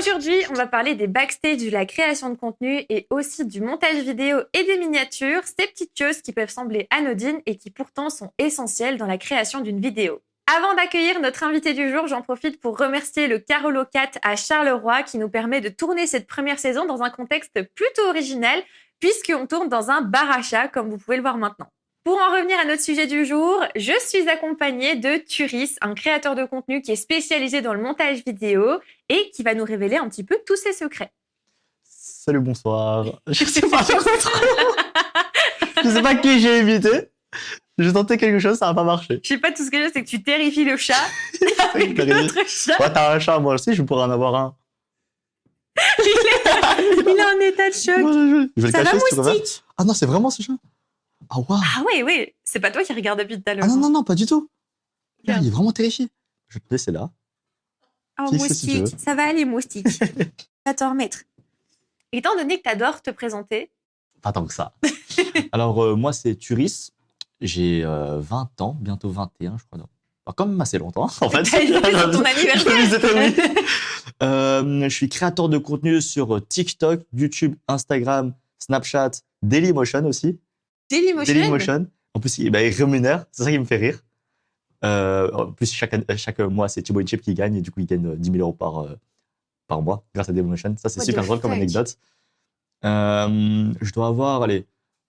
Aujourd'hui, on va parler des backstage de la création de contenu et aussi du montage vidéo et des miniatures, ces petites choses qui peuvent sembler anodines et qui pourtant sont essentielles dans la création d'une vidéo. Avant d'accueillir notre invité du jour, j'en profite pour remercier le Carolo 4 à Charleroi qui nous permet de tourner cette première saison dans un contexte plutôt original puisqu'on tourne dans un bar à chat comme vous pouvez le voir maintenant. Pour en revenir à notre sujet du jour, je suis accompagnée de Turis, un créateur de contenu qui est spécialisé dans le montage vidéo et qui va nous révéler un petit peu tous ses secrets. Salut, bonsoir. Je sais pas trop. Je sais pas qui j'ai invité. J'ai tenté quelque chose, ça n'a pas marché. Je sais pas, tout ce que je sais, c'est que tu terrifies le chat. Avec notre chat. Ouais, t'as un chat, moi aussi, je pourrais en avoir un. Il est en état de choc. Je vais le Ça va, cacher si tu préfères. moustique? Ah non, c'est vraiment ce chat. Ah waouh. Ah oui. C'est pas toi qui regarde depuis tout à l'heure. Ah non, pas du tout. Là, Regarde. il est vraiment terrifié. Je vais te laisser là. Oh, Fixe si tu moustique, veux. ça va aller, moustique. Va t'en remettre. Étant donné que t'adores te présenter, Pas tant que ça. Alors, moi, c'est Turis. J'ai 20 ans, bientôt 21, je crois. Non. Enfin, quand même assez longtemps, en fait. t'as été sur ton anniversaire. Je suis créateur de contenu sur TikTok, YouTube, Instagram, Snapchat, Dailymotion aussi. Dailymotion. Dailymotion. En plus, il rémunère, c'est ça qui me fait rire. En plus, chaque mois, c'est Thibaut Inchip qui gagne et du coup, il gagne 10 000 euros par mois grâce à Dailymotion. Ça, c'est What super the drôle comme fuck. anecdote. Je dois avoir, allez,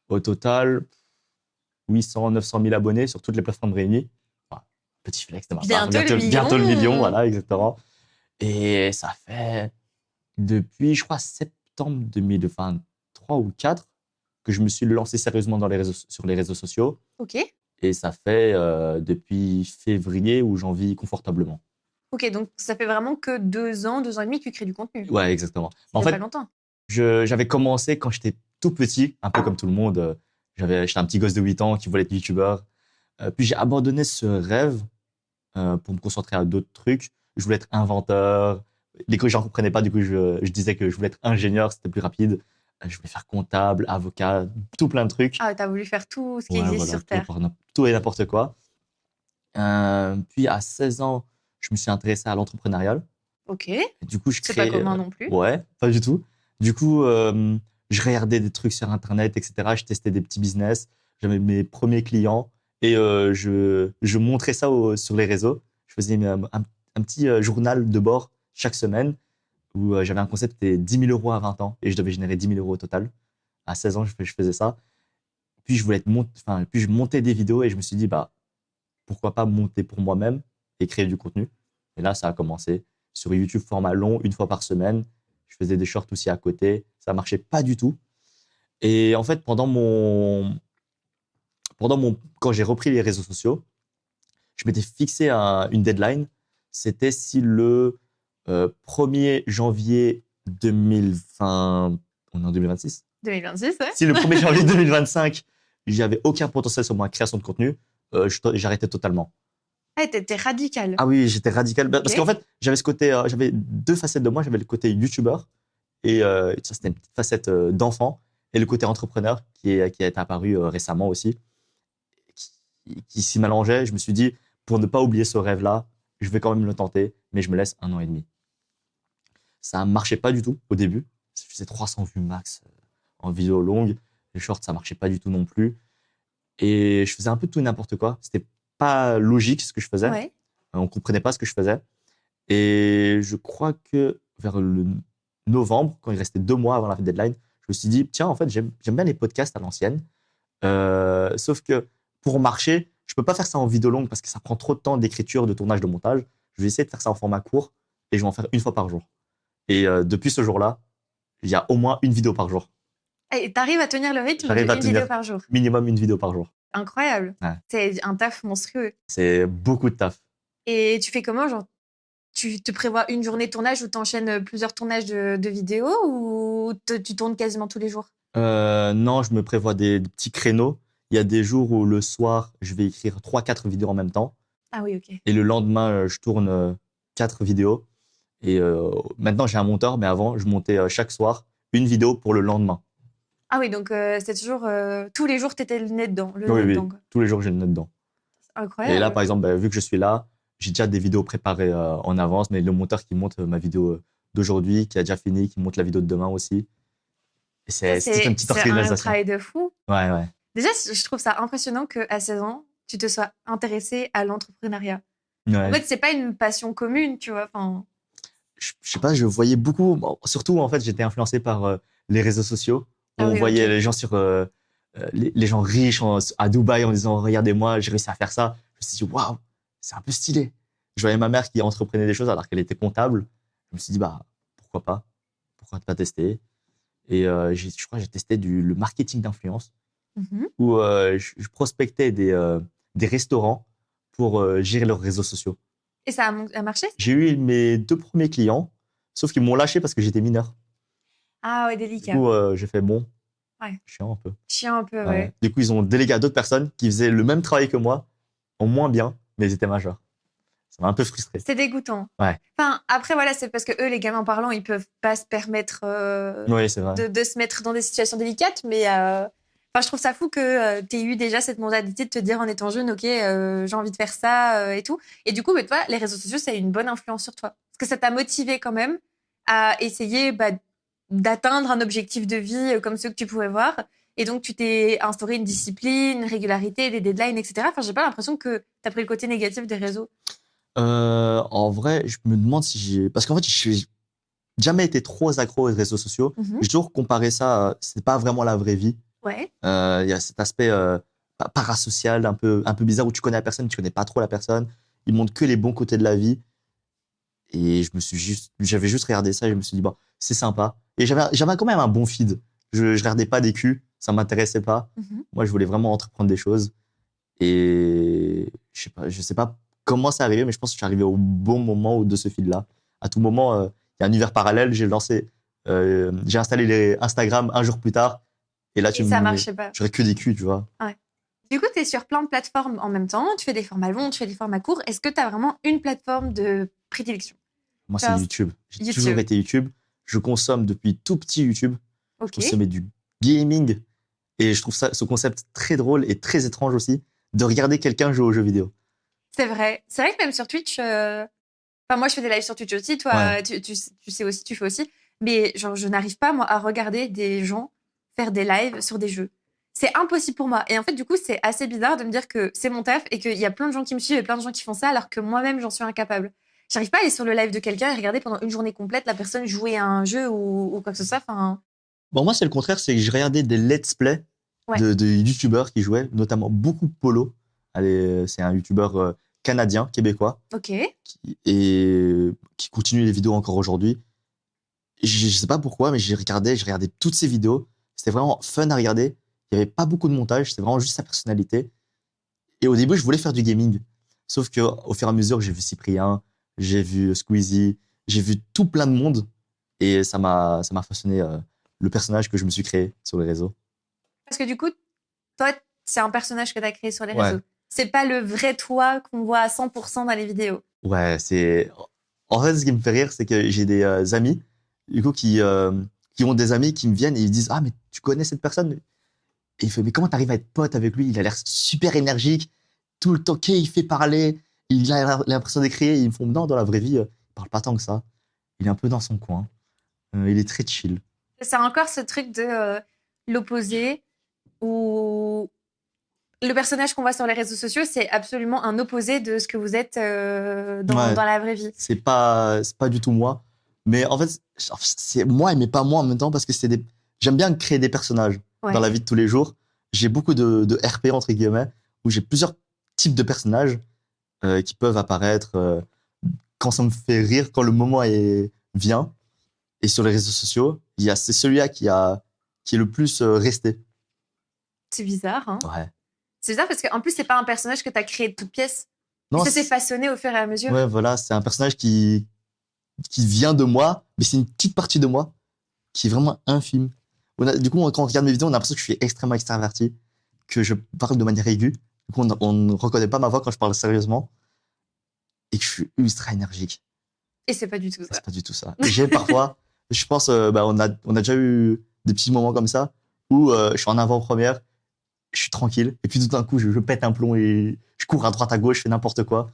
au total, 800, 900 000 abonnés sur toutes les plateformes réunies. Enfin, petit flex de ma part. Bientôt le million. Voilà, exactement. Et ça fait depuis, je crois, septembre 2023 ou 4 que je me suis lancé sérieusement sur les réseaux sociaux. Ok. Et ça fait depuis février où j'en vis confortablement. Ok, donc ça fait vraiment que 2 ans et demi que tu crées du contenu. Ouais, exactement. Ça En fait fait, pas longtemps. j'avais commencé quand j'étais tout petit, un peu comme tout le monde. J'étais un petit gosse de 8 ans qui voulait être youtubeur. Puis j'ai abandonné ce rêve pour me concentrer à d'autres trucs. Je voulais être inventeur. Les gens ne comprenaient pas, du coup, je disais que je voulais être ingénieur, c'était plus rapide. Je voulais faire comptable, avocat, tout plein de trucs. Ah, t'as voulu faire tout ce qui Ouais, existe voilà, sur Terre. tout et n'importe quoi. Puis à 16 ans, je me suis intéressé à l'entrepreneuriat. Ok. Et du coup, je C'est crée. pas commun non plus. Ouais, pas du tout. Du coup, je regardais des trucs sur Internet, etc. Je testais des petits business. J'avais mes premiers clients et je montrais ça sur les réseaux. Je faisais un petit journal de bord chaque semaine où j'avais un concept, c'était 10 000 euros à 20 ans et je devais générer 10 000 euros au total. À 16 ans, je faisais ça. Puis je montais des vidéos et je me suis dit, bah, pourquoi pas monter pour moi-même et créer du contenu. Et là, ça a commencé sur YouTube, format long, une fois par semaine. Je faisais des shorts aussi à côté. Ça marchait pas du tout. Et en fait, quand j'ai repris les réseaux sociaux, je m'étais fixé une deadline. C'était si le 1er janvier 2020, on est en 2026. 2026, ouais. Si le 1er janvier 2025, j'avais aucun potentiel sur ma création de contenu, j'arrêtais totalement. Ah, t'étais radical. Ah oui, j'étais radical. Ok. Parce qu'en fait, j'avais ce côté, j'avais deux facettes de moi. J'avais le côté youtubeur, et ça, c'était une petite facette d'enfant, et le côté entrepreneur qui est apparu récemment aussi, qui s'y mélangeait. Je me suis dit, pour ne pas oublier ce rêve-là, je vais quand même le tenter, mais je me laisse 1 an et demi. Ça ne marchait pas du tout au début. Je faisais 300 vues max en vidéo longue. Les shorts, ça marchait pas du tout non plus. Et je faisais un peu tout et n'importe quoi. C'était pas logique ce que je faisais. Ouais. On comprenait pas ce que je faisais. Et je crois que vers le novembre, quand il restait 2 mois avant la deadline, je me suis dit, tiens, en fait, j'aime bien les podcasts à l'ancienne. Sauf que pour marcher, je peux pas faire ça en vidéo longue parce que ça prend trop de temps d'écriture, de tournage, de montage. Je vais essayer de faire ça en format court et je vais en faire 1 fois par jour. Et depuis ce jour-là, il y a au moins 1 vidéo par jour. Et t'arrives à tenir le rythme J'arrive à d'une tenir vidéo par jour. minimum 1 vidéo par jour. Incroyable. Ouais. C'est un taf monstrueux. C'est beaucoup de taf. Et tu fais comment, genre, tu te prévois une journée de tournage où t'enchaînes plusieurs tournages de vidéos ou tu tournes quasiment tous les jours? Non, je me prévois des petits créneaux. Il y a des jours où le soir, je vais écrire 3-4 vidéos en même temps. Ah oui, ok. Et le lendemain, je tourne 4 vidéos. Et maintenant, j'ai un monteur, mais avant, je montais chaque soir 1 vidéo pour le lendemain. Ah oui, donc c'est toujours... tous les jours, t'étais le nez dedans. Oui, dedans, quoi. tous les jours, j'ai le nez dedans. Incroyable. Et là, par exemple, vu que je suis là, j'ai déjà des vidéos préparées en avance, mais le monteur qui monte ma vidéo d'aujourd'hui, qui a déjà fini, qui monte la vidéo de demain aussi. Et c'est toute une petite C'est un organisation. travail de fou. Ouais. Déjà, je trouve ça impressionnant qu'à 16 ans, tu te sois intéressé à l'entrepreneuriat. En Ouais. fait, c'est pas une passion commune, tu vois. Enfin, Je sais pas, je voyais beaucoup, bon, surtout en fait, j'étais influencé par les réseaux sociaux. Où Ah on oui, voyait ok. les gens sur les gens riches à Dubaï en disant regardez-moi, j'ai réussi à faire ça. Je me suis dit waouh, c'est un peu stylé. Je voyais ma mère qui entreprenait des choses alors qu'elle était comptable. Je me suis dit bah pourquoi pas tester. Et je crois que j'ai testé le marketing d'influence Mhm. où je prospectais des restaurants pour gérer leurs réseaux sociaux. Et ça a marché, ça? J'ai eu mes 2 premiers clients, sauf qu'ils m'ont lâché parce que j'étais mineur. Ah ouais, Du délicat. coup, j'ai fait bon, Ouais. chiant un peu. Chiant un peu, Ouais. ouais. Du coup, ils ont délégué à d'autres personnes qui faisaient le même travail que moi, en moins bien, mais ils étaient majeurs. Ça m'a un peu frustré. C'est dégoûtant. Ouais. Enfin, après, voilà, c'est parce que eux, les gamins parlants, ils peuvent pas se permettre Oui, c'est vrai. de se mettre dans des situations délicates, mais enfin, je trouve ça fou que tu aies eu déjà cette mentalité de te dire en étant jeune, ok, j'ai envie de faire ça et tout. Et du coup, bah, toi, les réseaux sociaux, ça a une bonne influence sur toi. Parce que ça t'a motivé quand même à essayer d'atteindre un objectif de vie comme ceux que tu pouvais voir. Et donc, tu t'es instauré une discipline, une régularité, des deadlines, etc. Enfin, j'ai pas l'impression que tu as pris le côté négatif des réseaux. En vrai, je me demande si j'ai... Parce qu'en fait, je n'ai jamais été trop accro aux réseaux sociaux. Mhm. J'ai toujours comparé ça, c'est pas vraiment la vraie vie. Ouais. Il y a cet aspect parasocial un peu bizarre où tu connais la personne, tu connais pas trop la personne. Ils montrent que les bons côtés de la vie. Et j'avais juste regardé ça et je me suis dit, bon, c'est sympa. Et j'avais quand même un bon feed. Je regardais pas des culs, ça m'intéressait pas. Mhm. Moi, je voulais vraiment entreprendre des choses. Et je sais pas comment c'est arrivé, mais je pense que je suis arrivé au bon moment de ce feed-là. À tout moment, il y a un univers parallèle. J'ai installé les Instagram un jour plus tard. Et là, Et ça marchait pas. j'aurais que des culs, tu vois. Ouais. Du coup, tu es sur plein de plateformes en même temps. Tu fais des formats longs, tu fais des formats courts. Est-ce que tu as vraiment une plateforme de prédilection? Moi, c'est YouTube. J'ai YouTube. toujours été YouTube. Je consomme depuis tout petit YouTube. Ok. Je consommais du gaming. Et je trouve ce concept très drôle et très étrange aussi, de regarder quelqu'un jouer aux jeux vidéo. C'est vrai. C'est vrai que même sur Twitch, enfin, moi, je fais des lives sur Twitch aussi. Toi, Ouais. tu sais aussi, tu fais aussi. Mais genre, je n'arrive pas, moi, à regarder des gens faire des lives sur des jeux. C'est impossible pour moi. Et en fait, du coup, c'est assez bizarre de me dire que c'est mon taf et qu'il y a plein de gens qui me suivent et plein de gens qui font ça alors que moi-même, j'en suis incapable. J'arrive pas à aller sur le live de quelqu'un et regarder pendant une journée complète la personne jouer à un jeu ou quoi que ce soit. Enfin, Bon, moi, c'est le contraire, c'est que je regardais des let's play Ouais. de youtubeurs qui jouaient, notamment beaucoup Polo. C'est un youtubeur canadien, québécois, ok. qui continue les vidéos encore aujourd'hui. Je sais pas pourquoi, mais je regardais toutes ses vidéos. C'était vraiment fun à regarder. Il y avait pas beaucoup de montage, c'était vraiment juste sa personnalité. Et au début, je voulais faire du gaming. Sauf que au fur et à mesure, j'ai vu Cyprien, j'ai vu Squeezie, j'ai vu tout plein de monde. Et ça m'a façonné le personnage que je me suis créé sur les réseaux. Parce que du coup, toi, c'est un personnage que tu as créé sur les Ouais. réseaux. C'est pas le vrai toi qu'on voit à 100% dans les vidéos. Ouais, c'est. En fait, ce qui me fait rire, c'est que j'ai des amis, du coup, qui ont des amis qui me viennent et ils disent, ah, mais tu connais cette personne? Et il fait, mais comment t'arrives à être pote avec lui? Il a l'air super énergique, tout le temps, il fait parler, il a l'impression d'écrire. Ils me font, non, dans la vraie vie, il parle pas tant que ça. Il est un peu dans son coin. Il est très chill. C'est encore ce truc de l'opposé où le personnage qu'on voit sur les réseaux sociaux, c'est absolument un opposé de ce que vous êtes Ouais. dans la vraie vie. C'est pas du tout moi. Mais en fait, c'est moi, mais pas moi en même temps, parce que j'aime bien créer des personnages Ouais. dans la vie de tous les jours. J'ai beaucoup de RP, entre guillemets, où j'ai plusieurs types de personnages qui peuvent apparaître quand ça me fait rire, quand le moment vient. Et sur les réseaux sociaux, c'est celui-là qui est le plus resté. C'est bizarre, hein? Ouais. C'est bizarre parce qu'en plus, c'est pas un personnage que tu as créé de toutes pièces. Non, Ça s'est façonné au fur et à mesure. Ouais, voilà, c'est un personnage qui vient de moi, mais c'est une petite partie de moi qui est vraiment infime. Du coup, quand on regarde mes vidéos, on a l'impression que je suis extrêmement extraverti, que je parle de manière aiguë. Du coup, on ne reconnaît pas ma voix quand je parle sérieusement et que je suis ultra énergique. Et c'est pas du tout ça. C'est pas du tout ça. J'ai parfois, je pense, on a déjà eu des petits moments comme ça où je suis en avant-première, je suis tranquille, et puis tout d'un coup, je pète un plomb et je cours à droite à gauche, je fais n'importe quoi.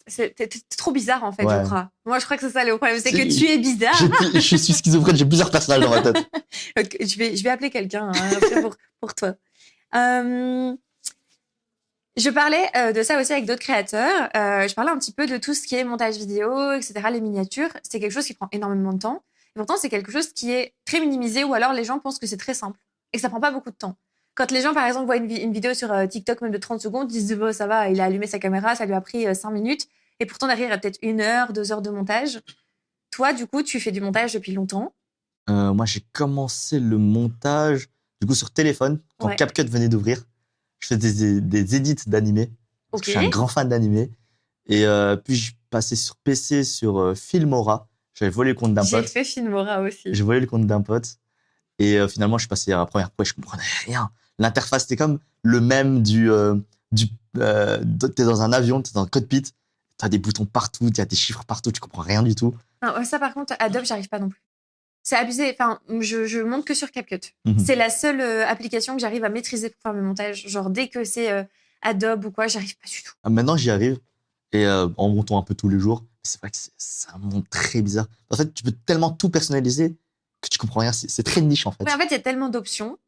T'es trop bizarre, en fait, je Ouais. crois. Moi, je crois que c'est ça le problème. C'est que Si. tu es bizarre. Je suis schizophrène, j'ai plusieurs personnages dans ma tête. Ok, je vais appeler quelqu'un après pour toi. Euh, je parlais de ça aussi avec d'autres créateurs. Je parlais un petit peu de tout ce qui est montage vidéo, etc., les miniatures. C'est quelque chose qui prend énormément de temps. Et pourtant, c'est quelque chose qui est très minimisé ou alors les gens pensent que c'est très simple et que ça prend pas beaucoup de temps. Quand les gens, par exemple, voient une vidéo sur TikTok même de 30 secondes, ils se disent, bon, ça va, il a allumé sa caméra, ça lui a pris 5 minutes. Et pourtant, derrière, il y a peut-être 1 heure, 2 heures de montage. Toi, du coup, tu fais du montage depuis longtemps. Moi, j'ai commencé le montage, du coup, sur téléphone, quand Ouais. CapCut venait d'ouvrir. Je faisais des edits d'animés, parce que Ok. je suis un grand fan d'animés. Et puis, je passais sur PC, sur Filmora. J'avais volé le compte d'un J'ai pote. fait Filmora aussi. J'ai volé le compte d'un pote. Et finalement, je suis passé à la première fois et je comprenais rien. L'interface, c'était comme le même t'es dans un avion, t'es dans un cockpit, t'as des boutons partout, t'as des chiffres partout, tu comprends rien du tout. Non, ça, par contre, Adobe, j'arrive pas non plus. C'est abusé. Enfin, je monte que sur CapCut. Mhm. C'est la seule application que j'arrive à maîtriser pour faire mes montages. Genre, dès que c'est Adobe ou quoi, j'arrive pas du tout. Maintenant, j'y arrive. Et en montant un peu tous les jours, c'est vrai que c'est un monde très bizarre. En fait, tu peux tellement tout personnaliser que tu comprends rien. C'est très niche, en fait. Mais en fait, il y a tellement d'options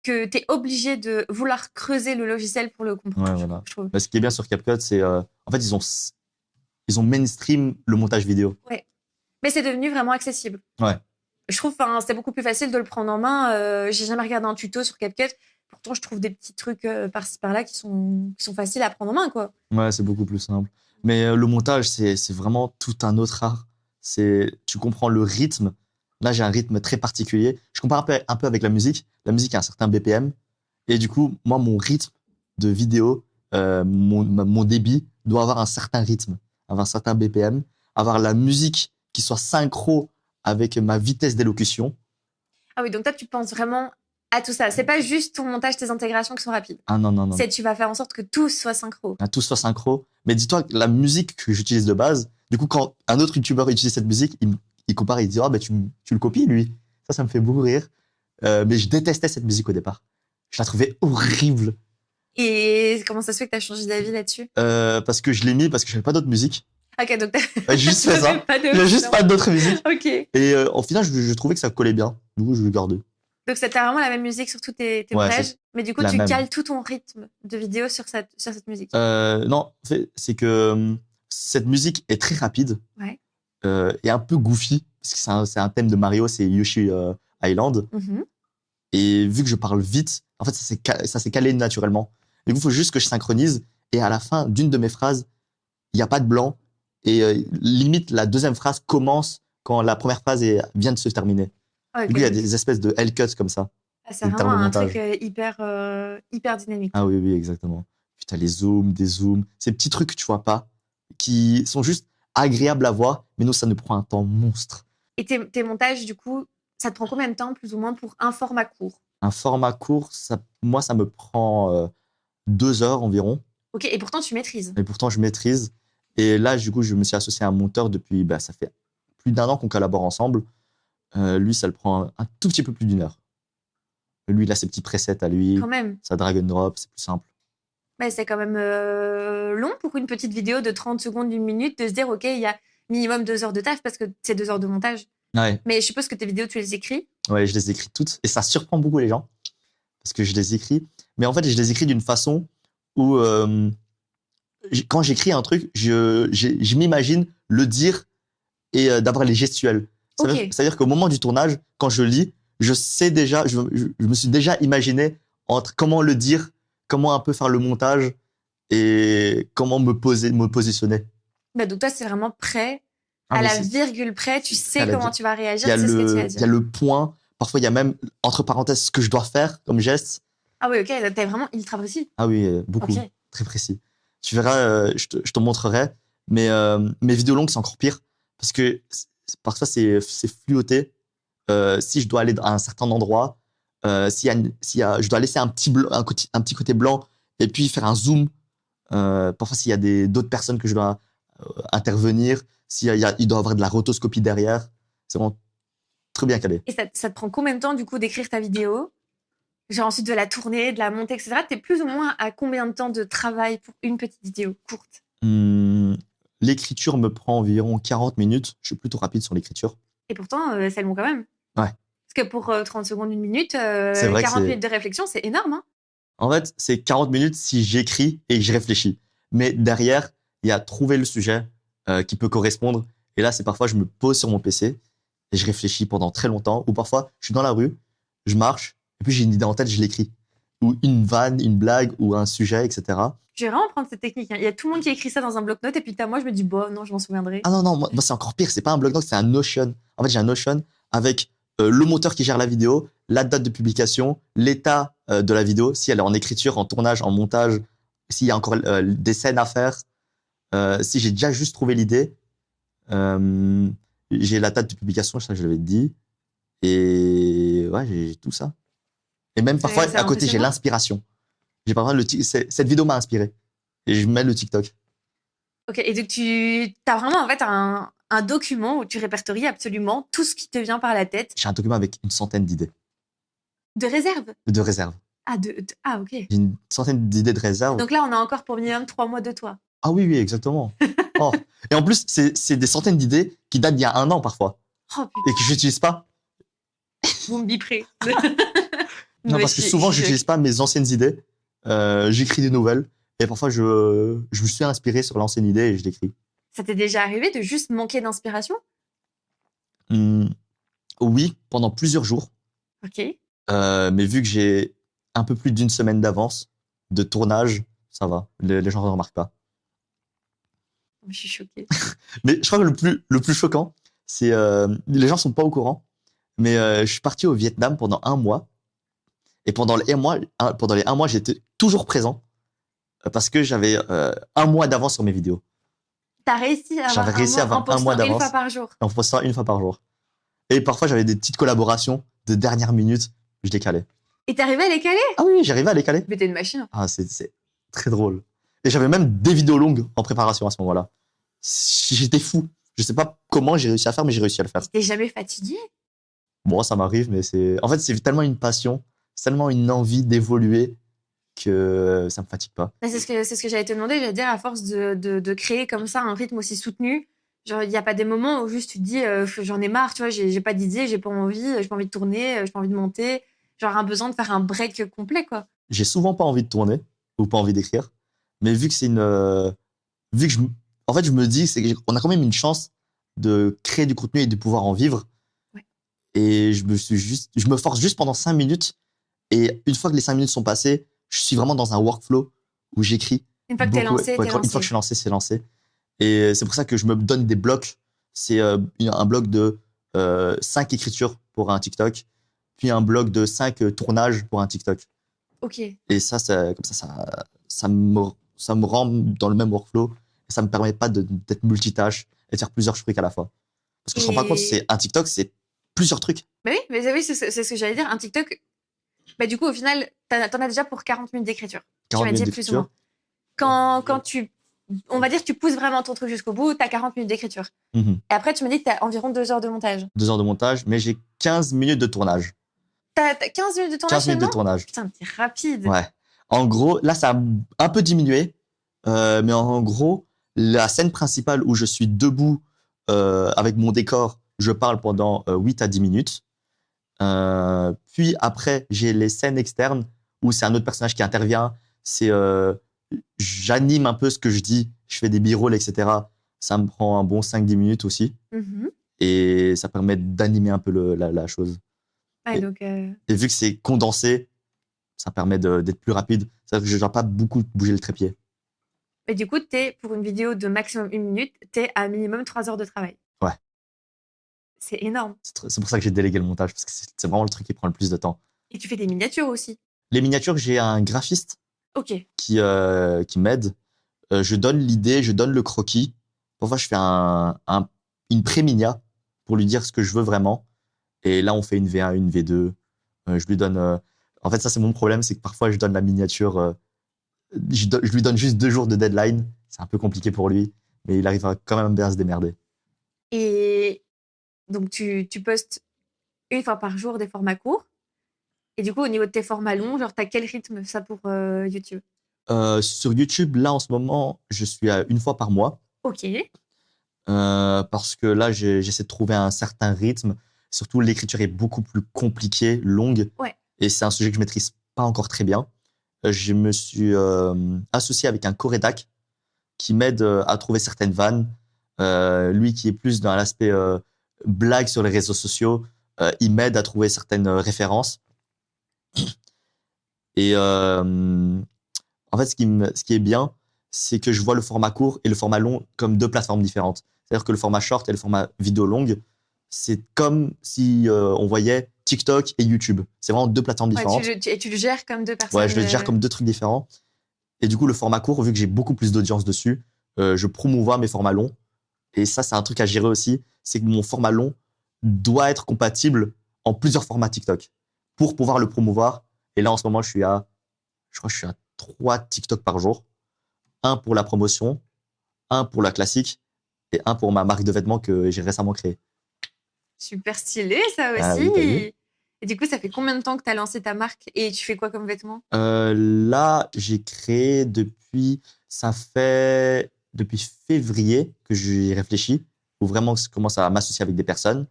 que t'es obligé de vouloir creuser le logiciel pour le comprendre. Ouais, voilà. Je trouve. Mais ce qui est bien sur CapCut, c'est en fait, ils ont mainstream le montage vidéo. Ouais. Mais c'est devenu vraiment accessible. Ouais. Je trouve, c'est beaucoup plus facile de le prendre en main. J'ai jamais regardé un tuto sur CapCut. Pourtant, je trouve des petits trucs par-ci par-là qui sont faciles à prendre en main, quoi. Ouais, c'est beaucoup plus simple. Mais le montage, c'est vraiment tout un autre art. Tu comprends le rythme. Là, j'ai un rythme très particulier. Je compare un peu avec la musique. La musique a un certain BPM. Et du coup, moi, mon rythme de vidéo, mon débit doit avoir un certain rythme, avoir un certain BPM, avoir la musique qui soit synchro avec ma vitesse d'élocution. Ah oui, donc toi, tu penses vraiment à tout ça. C'est pas juste ton montage, tes intégrations qui sont rapides. Ah non, non, non. C'est tu vas faire en sorte que tout soit synchro. Tout soit synchro. Mais dis-toi que la musique que j'utilise de base, du coup, quand un autre youtubeur utilise cette musique, il compare, il dit, ah, bah, tu le copies, lui. Ça me fait beaucoup rire. Mais je détestais cette musique au départ. Je la trouvais horrible. Et comment ça se fait que tu as changé d'avis là-dessus? Parce que je l'ai mis parce que j'avais pas d'autre musique. Ok, donc J'ai juste fait ça. pas Il y a juste pas d'autre musique. Ok. Et au final, je trouvais que ça collait bien. Du coup, je l'ai gardé. Donc ça t'as vraiment la même musique sur tous tes Ouais, montages, c'est mais du coup la tu même. cales tout ton rythme de vidéo sur cette musique. Non, en fait, c'est que cette musique est très rapide Ouais. et un peu goofy. Parce que c'est un thème de Mario, c'est Yoshi Island. Mhm. Et vu que je parle vite, en fait, ça s'est calé naturellement. Du coup, il faut juste que je synchronise. Et à la fin d'une de mes phrases, il n'y a pas de blanc. Et limite, la deuxième phrase commence quand la première phrase vient de se terminer. Ok. Du coup, il y a des espèces de L-cuts comme ça. Ah, c'est le terme vraiment de un montage. truc hyper dynamique. Ah oui, oui, exactement. Puis t'as les zooms, des zooms. Ces petits trucs que tu vois pas, qui sont juste agréables à voir, mais nous, ça nous prend un temps monstre. Et tes montages, du coup, ça te prend combien de temps, plus ou moins, pour un format court? Un format court, moi, ça me prend 2 heures environ. Ok, et pourtant tu maîtrises. Et pourtant, je maîtrise. Et là, du coup, je me suis associé à un monteur depuis, ça fait plus d'1 an qu'on collabore ensemble. Lui, ça le prend un tout petit peu plus d'1 heure. Lui, il a ses petits presets à lui. Quand même. Ça drag and drop, c'est plus simple. Mais c'est quand même long pour une petite vidéo de 30 secondes, 1 minute, de se dire, ok, il y a minimum 2 heures de taf parce que c'est 2 heures de montage. Ouais. Mais je suppose que tes vidéos, tu les écris. Ouais, je les écris toutes. Et ça surprend beaucoup les gens. Parce que je les écris. Mais en fait, je les écris d'une façon où, quand j'écris un truc, je m'imagine le dire et d'avoir les gestuels. C'est-à-dire qu'au moment du tournage, quand je lis, je sais déjà, je me suis déjà imaginé entre comment le dire, comment un peu faire le montage et comment me positionner. Bah, donc toi, c'est vraiment prêt. Ah, À mais la virgule près, tu sais comment tu vas réagir, il y a tu sais ce que tu vas il y dire. a le point. Parfois, il y a même, entre parenthèses, ce que je dois faire comme geste. Ah oui, ok, t'es vraiment ultra précis. Ah oui, beaucoup. Ok. Très précis. Tu verras, je te montrerai. Mais mes vidéos longues, c'est encore pire. Parce que parfois, c'est fluoté. Si je dois aller à un certain endroit, je dois laisser un petit côté blanc et puis faire un zoom. Parfois, s'il y a d'autres personnes que je dois intervenir, il doit y avoir de la rotoscopie derrière. C'est vraiment très bien calé. Et ça te prend combien de temps, du coup, d'écrire ta vidéo? Genre ensuite de la tourner, de la monter, etc. T'es plus ou moins à combien de temps de travail pour une petite vidéo courte? l'écriture me prend environ 40 minutes. Je suis plutôt rapide sur l'écriture. Et pourtant, c'est long quand même. Ouais. Parce que pour 30 secondes, une minute, C'est vrai que 40 c'est... minutes de réflexion, c'est énorme. Hein. En fait, c'est 40 minutes si j'écris et que je réfléchis. Mais derrière, il y a trouver le sujet qui peut correspondre. Et là, c'est parfois, je me pose sur mon PC et je réfléchis pendant très longtemps. Ou parfois, je suis dans la rue, je marche, et puis j'ai une idée en tête, je l'écris. Ou une vanne, une blague, ou un sujet, etc. Je vais vraiment prendre cette technique. Hein. Il y a tout le monde qui écrit ça dans un bloc-notes, et puis moi, je me dis, bon, non, je m'en souviendrai. Ah non, non, moi c'est encore pire. C'est pas un bloc-notes, c'est un Notion. En fait, j'ai un Notion avec le moteur qui gère la vidéo, la date de publication, l'état de la vidéo, si elle est en écriture, en tournage, en montage, s'il y a encore des scènes à faire, si j'ai déjà juste trouvé l'idée, j'ai la date de publication, ça je l'avais dit, et ouais, j'ai tout ça. Et même parfois, C'est à côté, j'ai impressionnant. l'inspiration. J'ai par exemple, cette vidéo m'a inspiré. Et je mets le TikTok. Ok, et donc tu as vraiment en fait un document où tu répertories absolument tout ce qui te vient par la tête J'ai un document avec une centaine d'idées de réserve. de réserve. Ah, ok. J'ai une centaine d'idées de réserve. Donc là, on a encore pour minimum 3 mois de toi. Ah oui, oui, exactement. Oh. Et en plus, c'est des centaines d'idées qui datent d'il y a 1 an parfois Oh et putain, que j'utilise pas. vous me biperez. Non, parce que souvent, j'utilise pas mes anciennes idées. J'écris des nouvelles et parfois, je me suis inspiré sur l'ancienne idée et je l'écris. Ça t'est déjà arrivé de juste manquer d'inspiration? Oui, pendant plusieurs jours. Ok. Mais vu que j'ai un peu plus d'une semaine d'avance de tournage, ça va. Les gens ne remarquent pas. Je suis choquée. Mais je crois que le plus choquant, c'est les gens sont pas au courant. Mais je suis parti au Vietnam pendant 1 mois. Et pendant les 1 mois, j'étais toujours présent parce que j'avais 1 mois d'avance sur mes vidéos. T'as réussi à J'avais avoir réussi à en avoir 1 mois postant une d'avance fois par jour. en postant 1 fois par jour. Et parfois, j'avais des petites collaborations de dernière minute. Je décalais. Et t'es arrivé à les caler? Ah oui, j'arrivais à les caler. Mais t'es une machine. Ah, c'est très drôle. Et j'avais même des vidéos longues en préparation à ce moment-là. J'étais fou. Je sais pas comment j'ai réussi à faire, mais j'ai réussi à le faire. T'es jamais fatigué? Bon, ça m'arrive, mais en fait, c'est tellement une passion, c'est tellement une envie d'évoluer que ça me fatigue pas. Bah, c'est ce que j'allais te demander. J'allais dire, à force de créer comme ça un rythme aussi soutenu, genre, il n'y a pas des moments où juste tu te dis, j'en ai marre, tu vois, j'ai pas d'idée, j'ai pas envie de tourner, j'ai pas envie de monter. Genre, un besoin de faire un break complet, quoi. J'ai souvent pas envie de tourner ou pas envie d'écrire, mais vu que vu que en fait, je me dis, on a quand même une chance de créer du contenu et de pouvoir en vivre. Ouais. Et je me force juste pendant 5 minutes. Et une fois que les 5 minutes sont passées, je suis vraiment dans un workflow où j'écris. Une fois que t'es lancé, Une fois que je suis lancé, c'est lancé. Et c'est pour ça que je me donne des blocs. C'est un bloc de 5 écritures pour un TikTok, puis un bloc de 5 tournages pour un TikTok. Ok. Et comme ça me rend dans le même workflow. Et ça me permet pas d'être multitâche et de faire plusieurs trucs à la fois. Parce que je me rends pas compte, un TikTok, c'est plusieurs trucs. Bah oui, mais oui, c'est ce que j'allais dire. Un TikTok, bah du coup, au final, t'en as déjà pour 40 minutes d'écriture. Tu 40 m'as minutes dit plus ou d'écriture. moins. Quand on va dire, tu pousses vraiment ton truc jusqu'au bout, t'as 40 minutes d'écriture. Mhm. Et après, tu me dis que t'as environ 2 heures de montage. 2 heures de montage, mais j'ai 15 minutes de tournage. T'as 15 minutes de tournage 15 minutes de seulement? tournage. Putain, t'es rapide. Ouais. En gros, là, ça a un peu diminué. Mais en gros, la scène principale où je suis debout avec mon décor, je parle pendant 8 à 10 minutes. Puis après, j'ai les scènes externes où c'est un autre personnage qui intervient. J'anime un peu ce que je dis. Je fais des b-rolls, etc. Ça me prend un bon 5-10 minutes aussi. Mhm. Et ça permet d'animer un peu la chose. Ouais, Et- donc, Et vu que c'est condensé, ça permet d'être plus rapide. C'est-à-dire que je ne dois pas beaucoup bouger le trépied. et du coup, pour une vidéo de maximum 1 minute, t'es à minimum 3 heures de travail. Ouais. C'est énorme. C'est pour ça que j'ai délégué le montage, parce que c'est vraiment le truc qui prend le plus de temps. Et tu fais des miniatures aussi. Les miniatures, j'ai un graphiste Ok. qui m'aide. Je donne l'idée, je donne le croquis. Parfois, je fais une pré-minia pour lui dire ce que je veux vraiment. Et là, on fait une V1, une V2. Je lui donne. En fait, ça, c'est mon problème, c'est que parfois, je donne la miniature. Je lui donne juste 2 jours de deadline. C'est un peu compliqué pour lui, mais il arrive à quand même bien se démerder. Et donc, tu postes 1 fois par jour des formats courts. Et du coup, au niveau de tes formats longs, genre, t'as quel rythme ça pour YouTube? Sur YouTube, là, en ce moment, je suis à 1 fois par mois. Ok. parce que là, j'essaie de trouver un certain rythme. Surtout, l'écriture est beaucoup plus compliquée, longue, Ouais. et c'est un sujet que je maîtrise pas encore très bien. Je me suis associé avec un corédac qui m'aide à trouver certaines vannes. Lui qui est plus dans l'aspect blague sur les réseaux sociaux, il m'aide à trouver certaines références. Et en fait, ce qui est bien, c'est que je vois le format court et le format long comme deux plateformes différentes. C'est-à-dire que le format short et le format vidéo longue, c'est comme si on voyait TikTok et YouTube. C'est vraiment deux plateformes Ouais, différentes. et tu le gères comme deux personnes. Ouais, je le gère comme deux trucs différents. Et du coup, le format court, vu que j'ai beaucoup plus d'audience dessus, je promouvois mes formats longs. Et ça, c'est un truc à gérer aussi. C'est que mon format long doit être compatible en plusieurs formats TikTok pour pouvoir le promouvoir. Et là, en ce moment, je crois que je suis à 3 TikTok par jour. Un pour la promotion, un pour la classique et un pour ma marque de vêtements que j'ai récemment créée. Super stylé, ça aussi. Ah oui, t'as vu. Et du coup, ça fait combien de temps que tu as lancé ta marque et tu fais quoi comme vêtements? Là, j'ai créé depuis février que j'y réfléchis, où vraiment je commence à m'associer avec des personnes.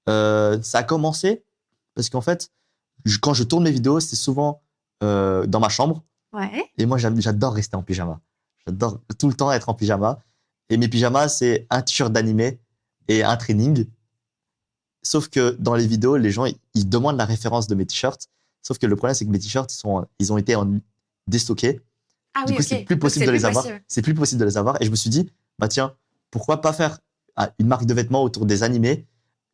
Ça a commencé parce qu'en fait, quand je tourne mes vidéos, c'est souvent dans ma chambre. Ouais. Et moi, j'adore rester en pyjama. J'adore tout le temps être en pyjama. Et mes pyjamas, c'est un t-shirt d'animé et un training. Sauf que dans les vidéos, les gens, ils demandent la référence de mes t-shirts. Sauf que le problème, c'est que mes t-shirts, ils ont été déstockés. Ah Du oui, coup, ok. c'est plus Donc, possible c'est de plus les avoir. possible. C'est plus possible de les avoir. Et je me suis dit, bah tiens, pourquoi pas faire une marque de vêtements autour des animés,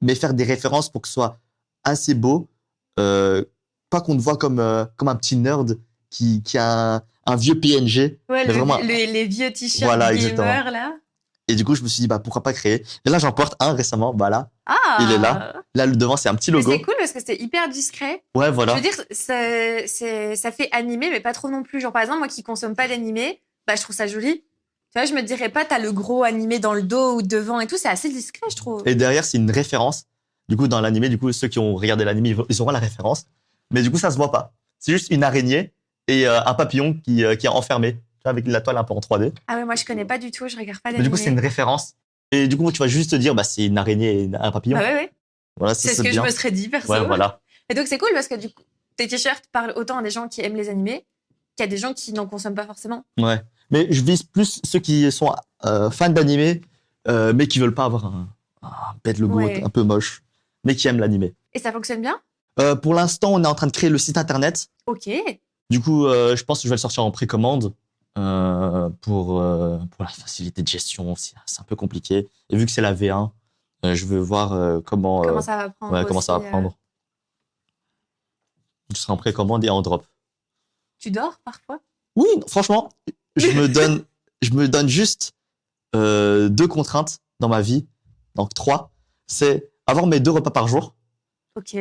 mais faire des références pour que ce soit assez beau, pas qu'on te voit comme un petit nerd qui a un vieux PNG, Ouais, mais vraiment, les vieux t-shirts voilà, exactement. gamer, là. Et du coup, je me suis dit, bah pourquoi pas créer. Et là, j'en porte un récemment, bah là, il est là. Ah! Là, le devant, c'est un petit Mais c'est logo. cool parce que c'est hyper discret. Ouais, Je veux voilà. dire, ça fait animé, mais pas trop non plus. Genre, par exemple, moi qui consomme pas d'animé, bah, je trouve ça joli. Tu vois, je me dirais pas, t'as le gros animé dans le dos ou devant et tout. C'est assez discret, je trouve. Et derrière, c'est une référence. Du coup, dans l'animé, du coup, ceux qui ont regardé l'animé, ils auront la référence. Mais du coup, ça se voit pas. C'est juste une araignée et un papillon qui est enfermé, tu vois, avec la toile un peu en 3D. Ah ouais, moi, je connais pas du tout. Je regarde pas Mais du coup, c'est une d'animé. référence. Et du coup, tu vas juste te dire, bah, c'est une araignée et un papillon. Bah ouais, ouais. Voilà, ça, C'est ce c'est que je bien. me serais dit, perso. Ouais, voilà. Et donc, c'est cool parce que du coup, tes t-shirts parlent autant à des gens qui aiment les animés qu'à des gens qui n'en consomment pas forcément. Ouais. Mais je vise plus ceux qui sont fans d'animé, mais qui veulent pas avoir un bête logo Ouais. un peu moche, mais qui aiment l'animé. Et ça fonctionne bien? Pour l'instant, on est en train de créer le site internet. Ok. Du coup, je pense que je vais le sortir en précommande pour la facilité de gestion. C'est un peu compliqué. Et vu que c'est la V1, je veux voir Comment ça va prendre ouais, comment ça va aussi, prendre. Je serai en précommande et en drop. Tu dors parfois? Oui, franchement, je me donne juste 2 contraintes dans ma vie. Donc 3. C'est avoir mes 2 repas par jour, Ok.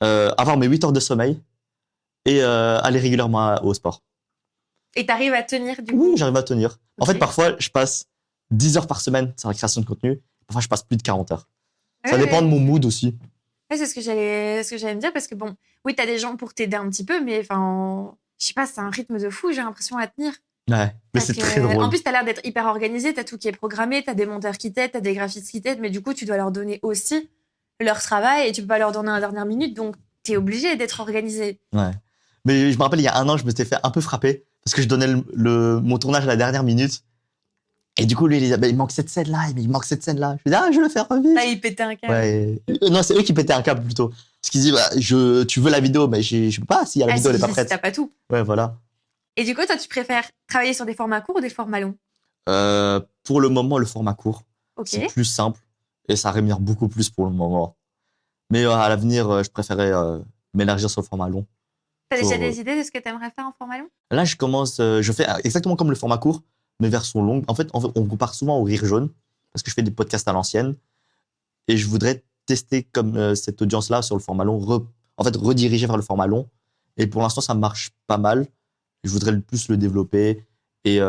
avoir mes 8 heures de sommeil et aller régulièrement au sport. Et t'arrives à tenir du Oui, coup? j'arrive à tenir. En Ok. fait, parfois, je passe 10 heures par semaine sur la création de contenu. Parfois, je passe plus de 40 heures. Ça Ouais, dépend de ouais. mon mood aussi. Ouais, c'est ce que j'allais me dire parce que bon, oui, t'as des gens pour t'aider un petit peu, mais enfin, je sais pas, c'est un rythme de fou, j'ai l'impression à tenir. Ouais, mais Parce c'est que, très drôle. en plus, t'as l'air d'être hyper organisé, t'as tout qui est programmé, t'as des monteurs qui t'aident, t'as des graphistes qui t'aident, mais du coup, tu dois leur donner aussi leur travail et tu peux pas leur donner à la dernière minute, donc t'es obligé d'être organisé. Ouais. Mais je me rappelle, il y a un an, je me suis fait un peu frapper parce que je donnais mon tournage à la dernière minute. Et du coup, lui, il disait, bah, il manque cette scène-là, il manque cette scène-là. Je lui dis, ah, je vais le faire revivre. Là, il pétait un câble. Ouais. Non, c'est eux qui pétaient un câble plutôt. Parce qu'ils disent, bah, tu veux la vidéo, mais je peux pas si la Ah, vidéo si, n'est pas si, prête. t'as pas tout. Ouais, voilà. Et du coup, toi, tu préfères travailler sur des formats courts ou des formats longs? Pour le moment, le format court, Ok. c'est plus simple et ça rémunère beaucoup plus pour le moment. Mais à l'avenir, je préférais m'élargir sur le format long. T'as déjà Pour, des idées de ce que t'aimerais faire en format long? Là, je fais exactement comme le format court, mais version longue. En fait, on compare souvent au Rire Jaune parce que je fais des podcasts à l'ancienne et je voudrais tester comme cette audience-là sur le format long, en fait, rediriger vers le format long. Et pour l'instant, ça marche pas mal. Je voudrais plus le développer et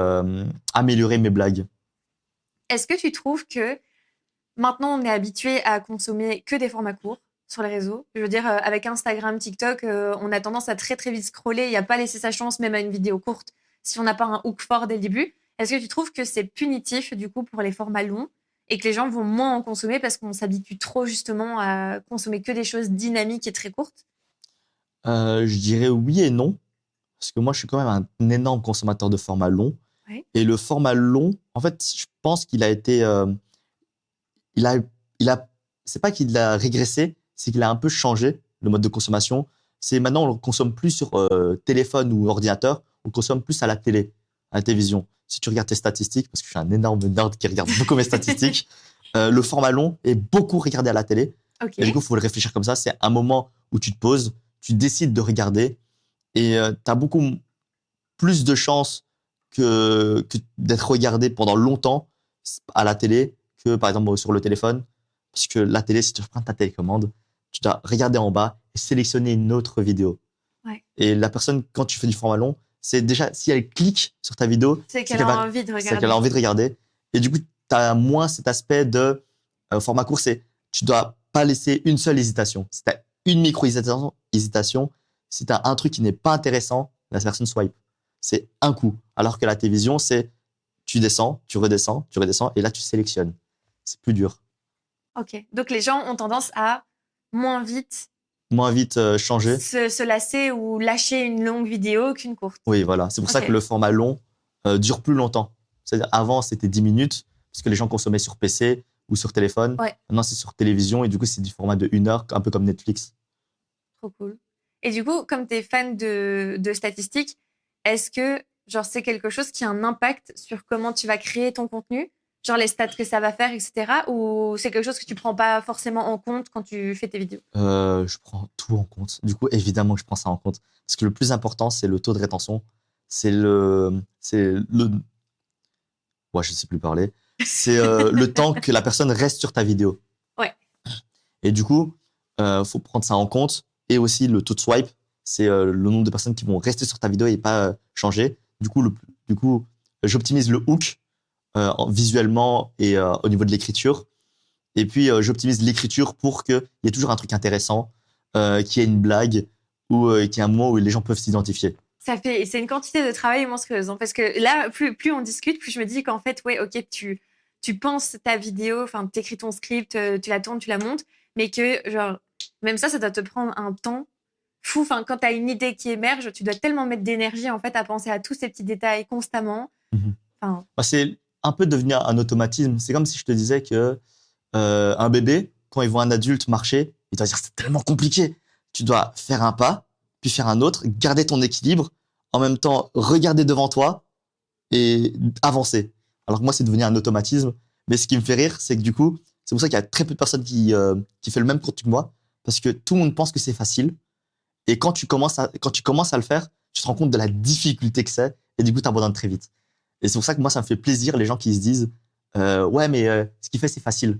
améliorer mes blagues. Est-ce que tu trouves que maintenant, on est habitué à consommer que des formats courts sur les réseaux? Je veux dire, avec Instagram, TikTok, on a tendance à très très vite scroller et à pas laisser sa chance même à une vidéo courte si on n'a pas un hook fort dès le début. Est-ce que tu trouves que c'est punitif du coup pour les formats longs? et que les gens vont moins en consommer parce qu'on s'habitue trop justement à consommer que des choses dynamiques et très courtes? Je dirais oui et non, parce que moi, je suis quand même un énorme consommateur de format long. Ouais. Et le format long, en fait, je pense qu'il a été, il a, il a, c'est pas qu'il a régressé, c'est qu'il a un peu changé le mode de consommation. C'est maintenant, on le consomme plus sur téléphone ou ordinateur, on le consomme plus à la télé, à la télévision. Si tu regardes tes statistiques, parce que je suis un énorme nerd qui regarde beaucoup mes statistiques, le format long est beaucoup regardé à la télé. Ok. Et du coup, il faut le réfléchir comme ça. C'est un moment où tu te poses, tu décides de regarder et tu as beaucoup plus de chances que d'être regardé pendant longtemps à la télé que par exemple sur le téléphone. Parce que la télé, si tu prends ta télécommande, tu dois regarder en bas et sélectionner une autre vidéo. Ouais. Et la personne, quand tu fais du format long, c'est déjà, si elle clique sur ta vidéo, C'est qu'elle a envie de c'est regarder. qu'elle a envie de regarder. Et du coup, tu as moins cet aspect de format court, c'est tu dois pas laisser une seule hésitation. Si tu as une micro-hésitation, si tu as un truc qui n'est pas intéressant, la personne swipe. C'est un coup. Alors que la télévision, c'est tu descends, tu redescends, et là, tu sélectionnes. C'est plus dur. Ok. Donc les gens ont tendance à moins vite Moins vite changer. se lasser ou lâcher une longue vidéo qu'une courte. Oui, voilà. C'est pour ça Ok. que le format long dure plus longtemps. C'est-à-dire, avant, c'était 10 minutes, parce que les gens consommaient sur PC ou sur téléphone. Ouais. Maintenant, c'est sur télévision, et du coup, c'est du format de 1 heure, un peu comme Netflix. Trop cool. Et du coup, comme tu es fan de statistiques, est-ce que genre c'est quelque chose qui a un impact sur comment tu vas créer ton contenu? Genre les stats que ça va faire, etc. Ou c'est quelque chose que tu prends pas forcément en compte quand tu fais tes vidéos? Je prends tout en compte. Du coup, évidemment que je prends ça en compte. Parce que le plus important, c'est le taux de rétention. C'est le, ouais, je sais plus parler. C'est le temps que la personne reste sur ta vidéo. Ouais. Et du coup, faut prendre ça en compte. Et aussi le taux de swipe, c'est le nombre de personnes qui vont rester sur ta vidéo et pas changer. Du coup, j'optimise le hook visuellement et au niveau de l'écriture. Et puis, j'optimise l'écriture pour qu'il y ait toujours un truc intéressant, qu'il y ait une blague ou qu'il y ait un moment où les gens peuvent s'identifier. C'est une quantité de travail monstrueuse, hein, parce que là, plus on discute, plus je me dis qu'en fait, ouais, ok, tu penses ta vidéo, enfin, t'écris ton script, tu la tournes, tu la montes, mais que, genre, même ça doit te prendre un temps fou. Enfin, quand t'as une idée qui émerge, tu dois tellement mettre d'énergie, en fait, à penser à tous ces petits détails constamment. Mhm. Enfin, Bah, c'est un peu devenir un automatisme. C'est comme si je te disais que un bébé, quand il voit un adulte marcher, il doit dire c'est tellement compliqué. Tu dois faire un pas, puis faire un autre, garder ton équilibre, en même temps regarder devant toi et avancer. Alors que moi, c'est devenu un automatisme. Mais ce qui me fait rire, c'est que du coup, c'est pour ça qu'il y a très peu de personnes qui fait le même contenu que moi, parce que tout le monde pense que c'est facile. Et quand tu commences à le faire, tu te rends compte de la difficulté que c'est, et du coup, tu abandonnes très vite. Et c'est pour ça que moi, ça me fait plaisir les gens qui se disent ouais, mais ce qu'il fait, c'est facile.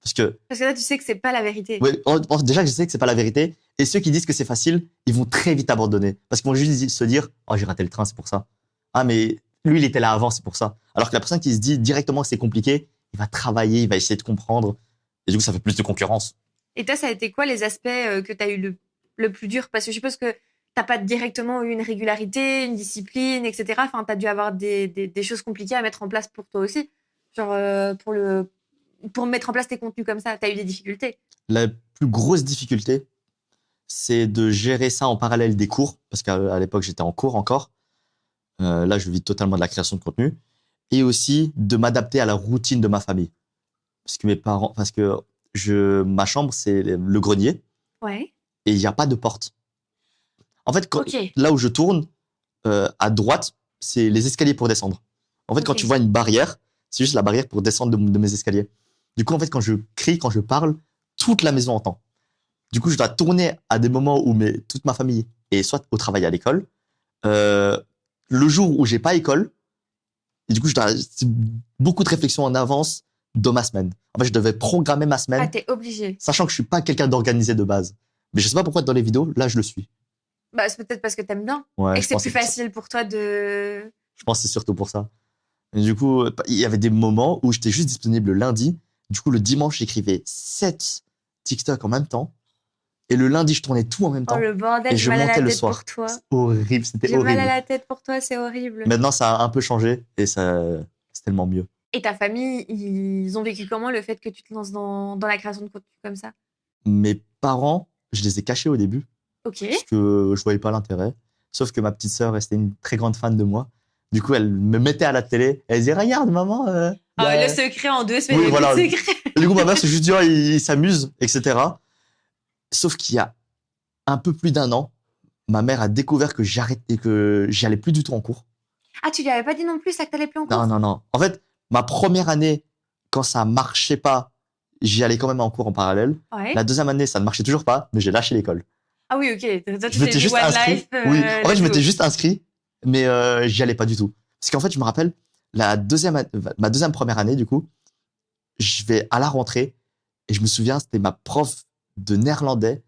parce que là, tu sais que c'est pas la vérité. Ouais, déjà, je sais que c'est pas la vérité. Et ceux qui disent que c'est facile, ils vont très vite abandonner. Parce qu'ils vont juste se dire, oh, j'ai raté le train, c'est pour ça. Ah, mais lui, il était là avant, c'est pour ça. Alors que la personne qui se dit directement que c'est compliqué, il va travailler, il va essayer de comprendre. Et du coup, ça fait plus de concurrence. Et toi, ça a été quoi les aspects que tu as eu le plus dur? Parce que je suppose que t'as pas directement eu une régularité, une discipline, etc. Enfin, tu as dû avoir des choses compliquées à mettre en place pour toi aussi. Genre, pour mettre en place tes contenus comme ça, tu as eu des difficultés. La plus grosse difficulté, c'est de gérer ça en parallèle des cours. Parce qu'à l'époque, j'étais en cours encore. Là, je vis totalement de la création de contenu. Et aussi de m'adapter à la routine de ma famille. Parce que ma chambre, c'est le grenier Ouais. et il n'y a pas de porte. En fait, Ok. là où je tourne, à droite, c'est les escaliers pour descendre. En fait, quand Ok. tu vois une barrière, c'est juste la barrière pour descendre de mes escaliers. Du coup, en fait, quand je crie, quand je parle, toute la maison entend. Du coup, je dois tourner à des moments où toute ma famille est soit au travail à l'école, euh, le jour où j'ai pas école, et du coup, c'est beaucoup de réflexion en avance dans ma semaine. En fait, je devais programmer ma Ah, semaine, t'es obligé. sachant que je suis pas quelqu'un d'organisé de base. Mais je sais pas pourquoi dans les vidéos, là, je le suis. Bah, c'est peut-être parce que t'aimes bien. Ouais, Et que je c'est pense plus que c'est pour ça. facile pour toi de. Je pense que c'est surtout pour ça. Et du coup, il y avait des moments où j'étais juste disponible le lundi. Du coup, le dimanche, j'écrivais 7 TikTok en même temps. Et le lundi, je tournais tout en même Oh, temps. le bordel, Et j'ai je mal à montais la le tête pour soir. toi. C'est horrible, c'était J'ai mal à horrible. la tête pour toi, c'est horrible. Maintenant, ça a un peu changé et c'est tellement mieux. Et ta famille, ils ont vécu comment le fait que tu te lances dans la création de contenu comme ça? Mes parents, je les ai cachés au début Ok. parce que je voyais pas l'intérêt. Sauf que ma petite sœur restait une très grande fan de moi. Du coup, elle me mettait à la télé. Elle disait, regarde, maman. Ah, le secret en 2 semaines, Oui, il n'y a voilà. plus de secret. Et du coup, ma mère s'est juste dit, oh, il s'amuse, etc. Sauf qu'il y a un peu plus d'un an, ma mère a découvert que j'arrêtais, que j'y allais plus du tout en cours. Ah, tu lui avais pas dit non plus ça que t'allais plus en Non, cours? non, non. En fait, ma première année, quand ça marchait pas, j'y allais quand même en cours en parallèle. Ouais. La deuxième année, ça ne marchait toujours pas, mais j'ai lâché l'école. Ah oui, ok. Toi, tu Je t'es m'étais dit juste One inscrit. Life, Oui, en fait, let's je m'étais go. juste inscrit, mais j'y allais pas du tout. Parce qu'en fait, je me rappelle, ma deuxième première année, du coup, je vais à la rentrée, et je me souviens, c'était ma prof de néerlandais.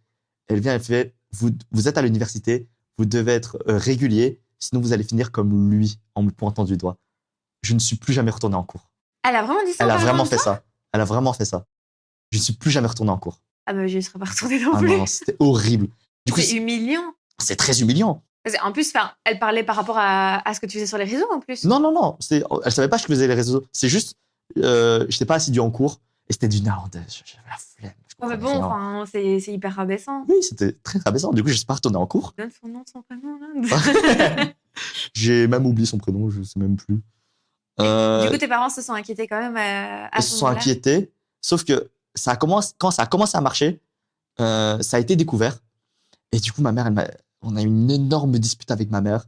Elle vient, elle fait, vous êtes à l'université, vous devez être régulier, sinon vous allez finir comme lui, en me pointant du doigt. Je ne suis plus jamais retourné en cours. Elle a vraiment dit ça en Elle a parlant vraiment de fait toi? ça. Elle a vraiment fait ça. Je ne suis plus jamais retourné en cours. Ah bah, je ne serais pas retournée non Ah plus. non, c'était horrible. Du coup, C'est humiliant. c'est très humiliant. En plus, elle parlait par rapport à ce que tu faisais sur les réseaux en plus. Non, non, non. Elle savait pas que je faisais les réseaux. C'est juste, j'étais pas assidu en cours et c'était du néerlandais. J'avais la flemme. Je Oh, mais comprenais bon, rien. enfin, c'est hyper rabaissant. Oui, c'était très rabaissant. Du coup, je suis pas retourné en cours. Donne son nom, son prénom, là. J'ai même oublié son prénom, je sais même plus. Du coup, tes parents se sont inquiétés quand même à Ils ce se sont moment-là. inquiétés, sauf que quand ça a commencé à marcher, ça a été découvert. Et du coup, on a eu une énorme dispute avec ma mère.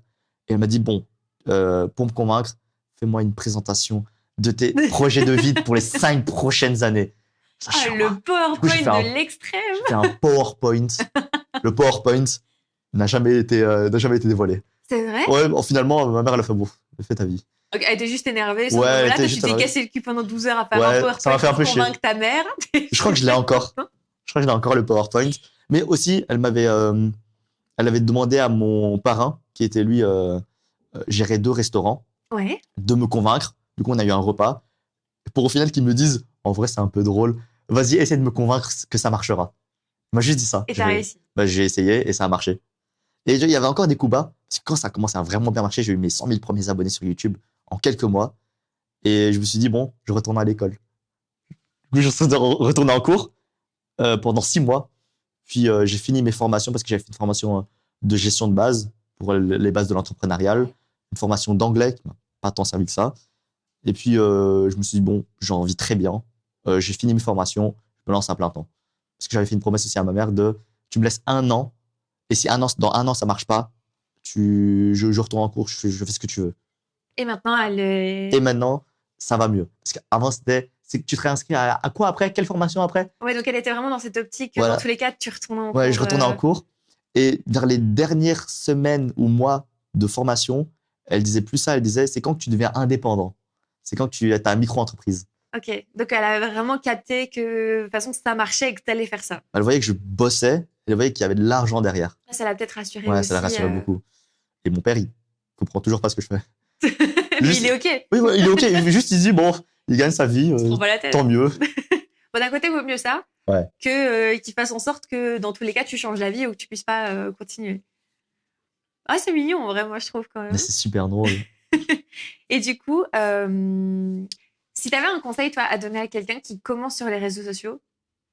Et elle m'a dit, bon, pour me convaincre, fais-moi une présentation de tes projets de vie pour les 5 prochaines années. Ça, Ah, le Du coup, PowerPoint de l'extrême. j'ai fait un PowerPoint. Le PowerPoint n'a jamais été dévoilé. C'est vrai? Ouais, bon, finalement, ma mère, elle a fait, bon, fais ta vie. Donc, elle était juste énervée. Ouais, elle Là, était toi, tu juste t'es énervée. cassé le cul pendant 12 heures à faire un Ouais, PowerPoint ça m'a fait un pour peu chier. convaincre ta mère. Je crois que je l'ai encore. Je crois que j'ai encore le PowerPoint. Mais aussi, elle avait demandé à mon parrain, qui était lui, gérait 2 restaurants, Ouais. de me convaincre. Du coup, on a eu un repas. Pour au final qu'ils me disent, en vrai, c'est un peu drôle. Vas-y, essaie de me convaincre que ça marchera. Il m'a juste dit ça. Et t'as réussi. J'ai essayé et ça a marché. Et il y avait encore des coups bas. Parce que quand ça a commencé à vraiment bien marcher, j'ai eu mes 100 000 premiers abonnés sur YouTube en quelques mois. Et je me suis dit, bon, je retourne à l'école. Du coup, je suis retourné en cours pendant 6 mois. Puis j'ai fini mes formations parce que j'avais fait une formation de gestion de base pour les bases de l'entrepreneurial, une formation d'anglais qui m'a pas tant servi que ça. Et puis je me suis dit bon, j'en vis très bien. J'ai fini mes formations, je me lance à plein temps. Parce que j'avais fait une promesse aussi à ma mère de tu me laisses 1 an et si dans 1 an ça marche pas, je retourne en cours, je fais ce que tu veux. Et maintenant, Et maintenant ça va mieux parce qu'avant c'est que tu te réinscris à quoi après, quelle formation après. Ouais, donc elle était vraiment dans cette optique que Voilà. dans tous les cas, tu retournais en cours. Ouais, je retournais en cours. Et vers les dernières semaines ou mois de formation, elle disait plus ça, elle disait c'est quand que tu deviens indépendant. C'est quand que tu as une micro-entreprise. Ok, donc elle avait vraiment capté que de toute façon ça marchait et que tu allais faire ça. Elle voyait que je bossais, elle voyait qu'il y avait de l'argent derrière. Ça l'a peut-être rassuré Ouais, aussi. ça la rassurait beaucoup. Et mon père, il comprend toujours pas ce que je fais. Mais Juste- il est ok. Oui, ouais, il est ok. Juste, il dit bon, il gagne sa vie, Il se prend pas la tête. tant mieux. Bon, d'un côté, vaut mieux ça Ouais. que qu'il fasse en sorte que dans tous les cas, tu changes la vie ou que tu puisses pas continuer. Ah, c'est mignon en vrai, moi je trouve quand même. Mais c'est super drôle. Et du coup, si tu avais un conseil toi à donner à quelqu'un qui commence sur les réseaux sociaux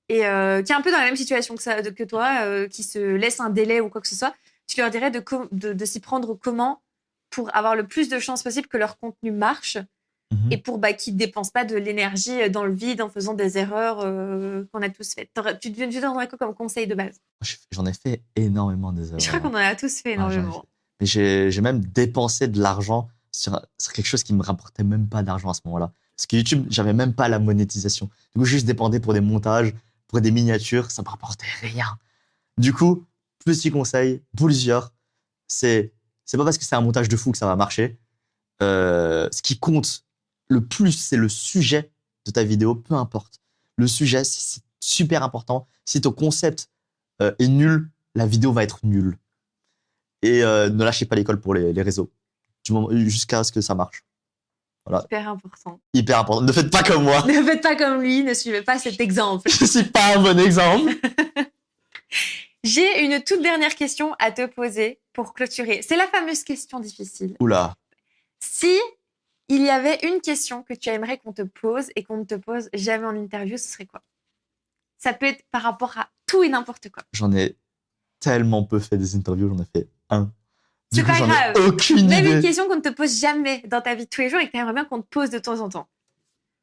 et qui est un peu dans la même situation que toi, qui se laisse un délai ou quoi que ce soit, tu leur dirais de s'y prendre comment pour avoir le plus de chances possible que leur contenu marche et pour qu'ils ne dépensent pas de l'énergie dans le vide en faisant des erreurs qu'on a tous faites. Tu donnerais quoi comme conseil de base? J'en ai fait énormément des erreurs. Je crois qu'on en a tous fait énormément. Mais j'ai même dépensé de l'argent sur quelque chose qui me rapportait même pas d'argent à ce moment-là. Parce que YouTube, j'avais même pas la monétisation. Du coup, je juste dépendais pour des montages, pour des miniatures, ça me rapportait rien. Du coup, petit conseil, plusieurs, c'est pas parce que c'est un montage de fou que ça va marcher. Ce qui compte le plus, c'est le sujet de ta vidéo, peu importe. Le sujet, c'est super important. Si ton concept est nul, la vidéo va être nulle. Et ne lâchez pas l'école pour les réseaux jusqu'à ce que ça marche. Voilà. Hyper important. Hyper important. Ne faites pas comme moi. Ne faites pas comme lui, ne suivez pas cet exemple. Je suis pas un bon exemple. J'ai une toute dernière question à te poser pour clôturer. C'est la fameuse question difficile. Oula. Si il y avait une question que tu aimerais qu'on te pose et qu'on ne te pose jamais en interview, ce serait quoi? Ça peut être par rapport à tout et n'importe quoi. J'en ai tellement peu fait des interviews, j'en ai fait un. Du C'est coup, pas j'en grave. ai aucune Même une idée. question qu'on ne te pose jamais dans ta vie de tous les jours et que tu aimerais bien qu'on te pose de temps en temps.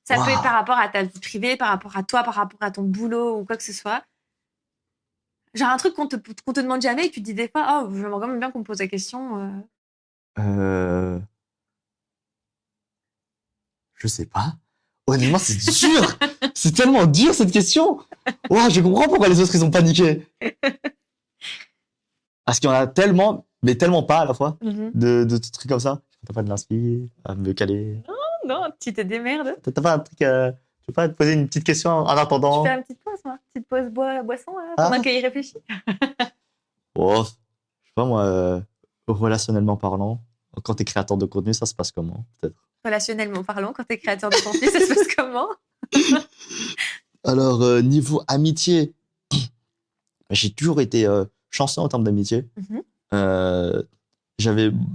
Ça peut être Waouh. par rapport à ta vie privée, par rapport à toi, par rapport à ton boulot ou quoi que ce soit. Genre un truc qu'on te demande jamais et tu te dis des fois, oh, j'aimerais quand même bien qu'on me pose la question. Euh... Je sais pas. Honnêtement, c'est dur. C'est tellement dur cette question. Waouh, je comprends pourquoi les autres ils ont paniqué. Parce qu'il y en a tellement, mais tellement pas à la fois, Mhm. de trucs comme ça. T'as pas de l'inspi à me caler. Non, tu te démerdes. T'as pas un truc. Tu peux pas te poser une petite question en Je attendant. fais une petite pause, moi. Petite pause boisson, là, Ah. pendant qu'il y réfléchit. Oh, je sais pas moi, relationnellement parlant, quand t'es créateur de contenu, ça se passe comment, peut-être? Relationnellement parlant, quand t'es créateur de contenu, ça se passe comment? Alors, niveau amitié, j'ai toujours été chanceux en termes d'amitié. Mhm.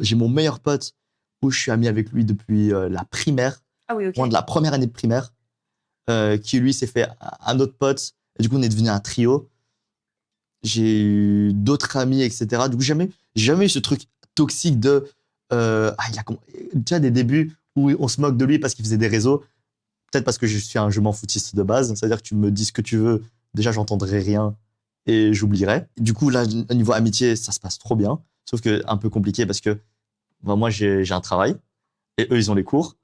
J'ai mon meilleur pote où je suis ami avec lui depuis la primaire, Ah oui, ok. de la première année de primaire, qui lui s'est fait un autre pote. Et du coup, on est devenu un trio. J'ai eu d'autres amis, etc. Du coup, j'ai jamais eu ce truc toxique de. Tu as des débuts où on se moque de lui parce qu'il faisait des réseaux. Peut-être parce que je suis un je m'en foutiste de base. C'est-à-dire que tu me dis ce que tu veux. Déjà, j'entendrai rien et j'oublierai. Du coup, là, au niveau amitié, ça se passe trop bien. Sauf que un peu compliqué parce que moi, j'ai un travail et eux, ils ont les cours.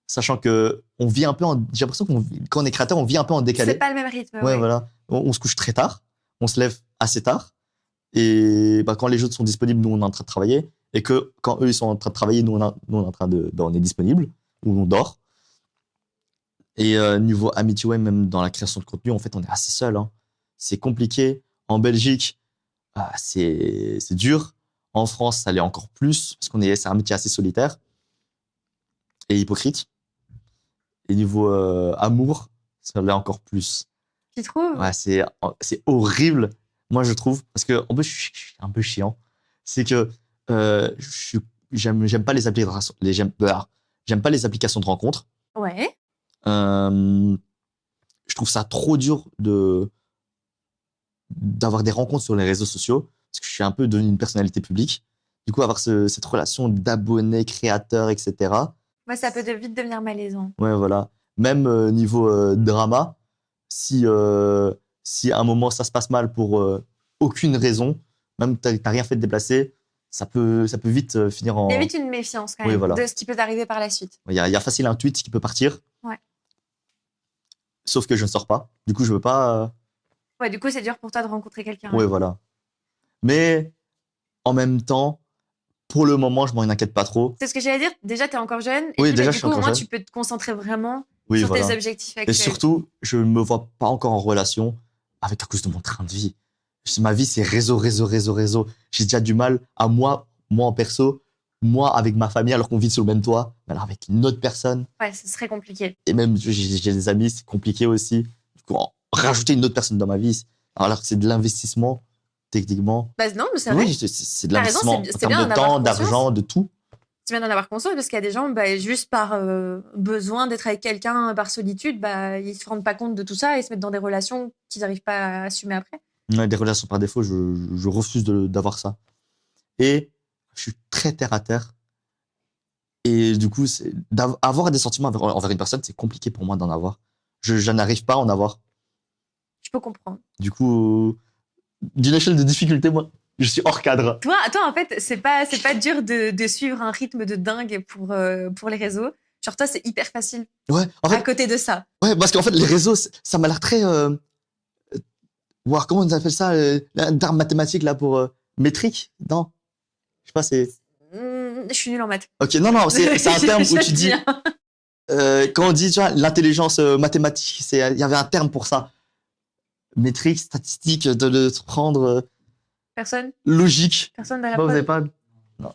Sachant que on vit un peu j'ai l'impression quand on est créateur, on vit un peu en décalé. C'est pas le même rythme. Ouais, voilà. On se couche très tard, on se lève assez tard. Et bah, quand les jeux sont disponibles, nous, on est en train de travailler. Et que quand eux, ils sont en train de travailler, nous, on est en train on est disponible ou on dort. Et niveau amitié, ouais, même dans la création de contenu, en fait, on est assez seul. Hein. C'est compliqué. En Belgique, c'est dur. En France, ça l'est encore plus parce c'est un métier assez solitaire et hypocrite. Et niveau amour, ça l'est encore plus. Tu trouves? Ouais, c'est horrible, moi, je trouve. Parce que, en plus, je suis un peu chiant. C'est que j'aime pas les applications, j'aime pas les applications de rencontres. Ouais. Je trouve ça trop dur d'avoir des rencontres sur les réseaux sociaux. Parce que je suis un peu devenu une personnalité publique. Du coup, avoir cette relation d'abonnés, créateurs, etc. Moi, ça peut vite devenir malaisant. Ouais, voilà. Même niveau drama, si à un moment ça se passe mal pour aucune raison, même t'as rien fait de déplacer, ça peut vite finir en. Il y a vite une méfiance quand Oui, même voilà. de ce qui peut t'arriver par la suite. Il y a facile un tweet qui peut partir. Ouais. Sauf que je ne sors pas. Du coup, je veux pas. Ouais, du coup, c'est dur pour toi de rencontrer quelqu'un. Ouais, voilà. Mais en même temps, pour le moment, je m'en inquiète pas trop. C'est ce que j'allais dire. Déjà, t'es encore jeune. Et Oui, puis, déjà, du je suis coup, au encore moins, jeune. tu peux te concentrer vraiment Oui, sur voilà. tes objectifs actuels. Et surtout, je me vois pas encore en relation à cause de mon train de vie. Ma vie, c'est réseau, réseau, réseau, réseau. J'ai déjà du mal à moi en perso, moi avec ma famille alors qu'on vit sous le même toit, mais alors avec une autre personne. Ouais, ce serait compliqué. Et même, j'ai des amis, c'est compliqué aussi. Du coup, rajouter une autre personne dans ma vie, alors que c'est de l'investissement, techniquement. Bah non, mais c'est vrai. Oui, c'est de T'as raison, l'investissement c'est en bien termes de d'en avoir temps, conscience. d'argent, de tout. C'est bien d'en avoir conscience parce qu'il y a des gens, bah, juste par besoin d'être avec quelqu'un, par solitude, bah, ils se rendent pas compte de tout ça et se mettent dans des relations qu'ils n'arrivent pas à assumer après. Ouais, des relations par défaut, je refuse d'avoir ça. Et je suis très terre à terre. Et du coup, avoir des sentiments envers une personne, c'est compliqué pour moi d'en avoir. Je n'arrive pas à en avoir. Je peux comprendre. Du coup, d'une échelle de difficulté, moi, je suis hors cadre. Toi, en fait, c'est pas dur de suivre un rythme de dingue pour les réseaux. Genre, toi, c'est hyper facile Ouais, en fait, à côté de ça. ouais, parce qu'en fait, les réseaux, ça m'a l'air très. Comment on appelle ça un terme mathématique là pour métrique? Non. Je sais pas, c'est. Je suis nulle en maths. Ok, non, c'est un terme où Je tu dis. dis, hein. Quand on dit, tu vois, l'intelligence mathématique, il y avait un terme pour ça. Métrique, statistique, de se prendre Personne logique. dans la Bon, vous prod. avez pas. Non.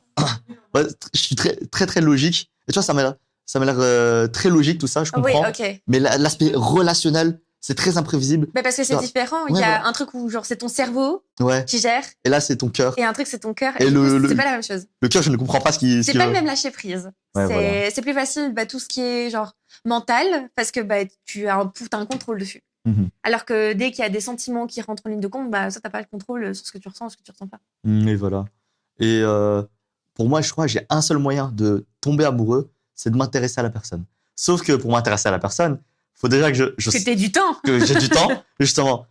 Ouais, je suis très, très, très logique. Et tu vois, ça m'a l'air très logique tout ça, je Ah oui, comprends. ok. Mais l'aspect relationnel, C'est très imprévisible. Bah parce que c'est Genre, différent. Il ouais, y a voilà. un truc où genre c'est ton cerveau Ouais. qui gère Et là, c'est ton cœur. et un truc c'est ton cœur. Et Et du coup, le- c'est pas la même chose. Le cœur, je ne comprends pas ce C'est qu'il pas veut. le même lâcher prise. Ouais, c'est voilà. c'est plus facile tout ce qui est genre mental parce que tu as t'as un contrôle dessus. Mhm. Alors que dès qu'il y a des sentiments qui rentrent en ligne de compte, ça t'as pas le contrôle sur ce que tu ressens, ce que tu ressens pas. Et voilà. Et pour moi, je crois que j'ai un seul moyen de tomber amoureux, c'est de m'intéresser à la personne. Sauf que pour m'intéresser à la personne, faut déjà que Que t'aies du temps. que j'ai du temps, justement.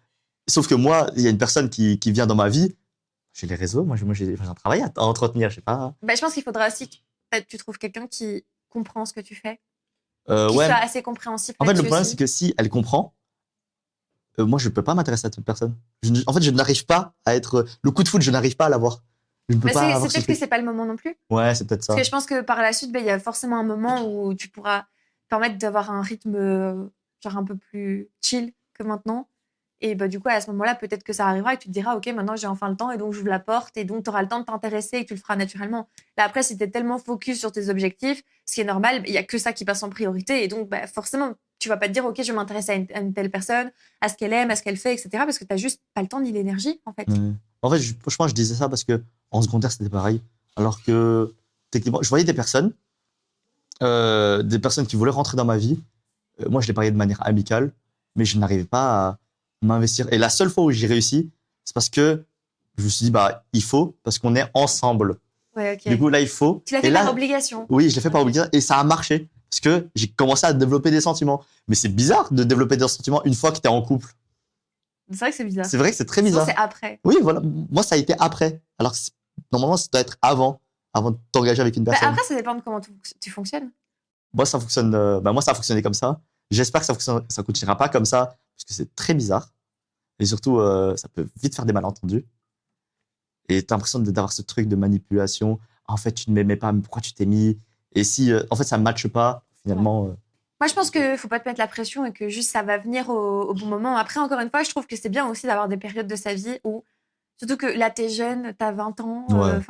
Sauf que moi, il y a une personne qui vient dans ma vie. J'ai les réseaux, moi j'ai un travail à entretenir, je sais pas. Je pense qu'il faudra aussi que peut-être tu trouves quelqu'un qui comprend ce que tu fais, qui Ouais. soit assez compréhensif En fait, le là-dessus problème, aussi. c'est que si elle comprend, moi, je peux pas m'intéresser à toute personne. En fait, je n'arrive pas à être. Le coup de foot, je n'arrive pas à l'avoir. Je ne peux pas C'est avoir ce peut-être que truc. c'est pas le moment non plus. Ouais, c'est peut-être ça. Parce que je pense que par la suite, il y a forcément un moment où tu pourras te permettre d'avoir un rythme genre un peu plus chill que maintenant. Et du coup, à ce moment-là, peut-être que ça arrivera et tu te diras, OK, maintenant j'ai enfin le temps et donc j'ouvre la porte et donc tu auras le temps de t'intéresser et que tu le feras naturellement. Là, après, si tu es tellement focus sur tes objectifs, ce qui est normal, il y a que ça qui passe en priorité. Et donc, forcément, tu vas pas te dire, OK, je vais m'intéresser à une telle personne, à ce qu'elle aime, à ce qu'elle fait, etc. Parce que tu juste pas le temps ni l'énergie, en fait. Ouais. En fait, franchement, je disais ça parce que en secondaire, c'était pareil. Alors que, techniquement, je voyais des personnes qui voulaient rentrer dans ma vie. Moi, je les parlais de manière amicale, mais je n'arrivais pas à m'investir. Et la seule fois où j'ai réussi, c'est parce que je me suis dit, il faut, parce qu'on est ensemble. Ouais, OK. Du coup, là, il faut. Tu l'as fait Et là, par obligation. oui, je l'ai fait par obligation et ça a marché. Parce que j'ai commencé à développer des sentiments. Mais c'est bizarre de développer des sentiments une fois que tu es en couple. C'est vrai que c'est bizarre. C'est vrai que c'est très Sinon, bizarre. c'est après. Oui, voilà. Moi, ça a été après. Alors que normalement, ça doit être avant de t'engager avec une personne. Après, ça dépend de comment tu fonctionnes. Moi, ça fonctionne. Moi, ça a fonctionné comme ça. J'espère que ça continuera pas comme ça, parce que c'est très bizarre. Et surtout, ça peut vite faire des malentendus. Et t'as l'impression d'avoir ce truc de manipulation. En fait, tu ne m'aimais pas, mais pourquoi tu t'es mis? Et si, en fait, ça ne matche pas, finalement. Moi, je pense qu'il faut pas te mettre la pression et que juste ça va venir au bon moment. Après, encore une fois, je trouve que c'est bien aussi d'avoir des périodes de sa vie où, surtout que là, t'es jeune, t'as 20 ans. Ouais.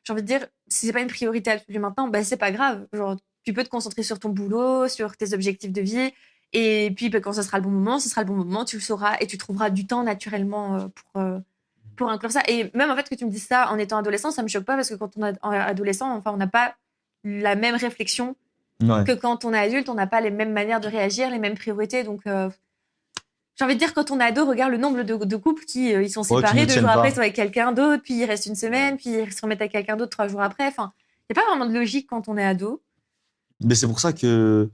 J'ai envie de dire, si c'est pas une priorité absolue maintenant, c'est pas grave. Genre, tu peux te concentrer sur ton boulot, sur tes objectifs de vie. Et puis, quand ce sera le bon moment, tu le sauras et tu trouveras du temps naturellement pour inclure ça. Et même, en fait, que tu me dises ça en étant adolescent, ça me choque pas parce que quand on est adolescent, enfin, on n'a pas la même réflexion Ouais. que quand on est adulte, on n'a pas les mêmes manières de réagir, les mêmes priorités. Donc, j'ai envie de dire, quand on est ado, regarde le nombre de couples qui ils sont qui séparés, ne 2 tiennent jours après, pas. ils sont avec quelqu'un d'autre, puis ils restent une semaine, puis ils se remettent avec quelqu'un d'autre 3 jours après. Enfin, il n'y a pas vraiment de logique quand on est ado. Mais c'est pour ça que.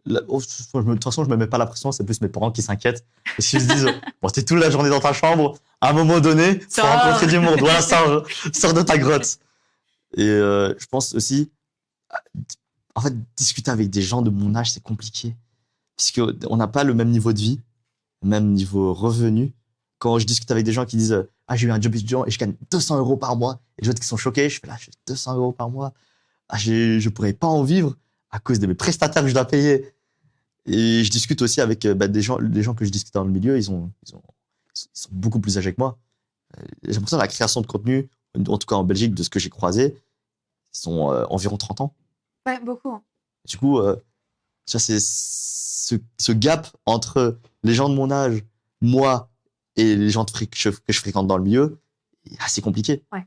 De toute façon, je me mets pas la pression, c'est plus mes parents qui s'inquiètent. Parce qu'ils se disent, bon, t'es toute la journée dans ta chambre, à un moment donné, faut Sors. rencontrer du monde. Voilà, sors de ta grotte. Et je pense aussi, en fait, discuter avec des gens de mon âge, c'est compliqué. Puisqu'on n'a pas le même niveau de vie, même niveau revenu. Quand je discute avec des gens qui disent, j'ai eu un job étudiant et je gagne 200 € par mois, et les autres qui sont choqués, je fais là, j'ai 200 € par mois. Je pourrais pas en vivre à cause de mes prestataires que je dois payer. Et je discute aussi avec des gens que je discute dans le milieu, ils sont beaucoup plus âgés que moi. J'ai l'impression que la création de contenu, en tout cas en Belgique, de ce que j'ai croisé, ils sont environ 30 ans. Ouais, beaucoup. Hein. Du coup, tu vois, c'est ce gap entre les gens de mon âge, moi, et les gens que je fréquente dans le milieu, est assez compliqué. Ouais.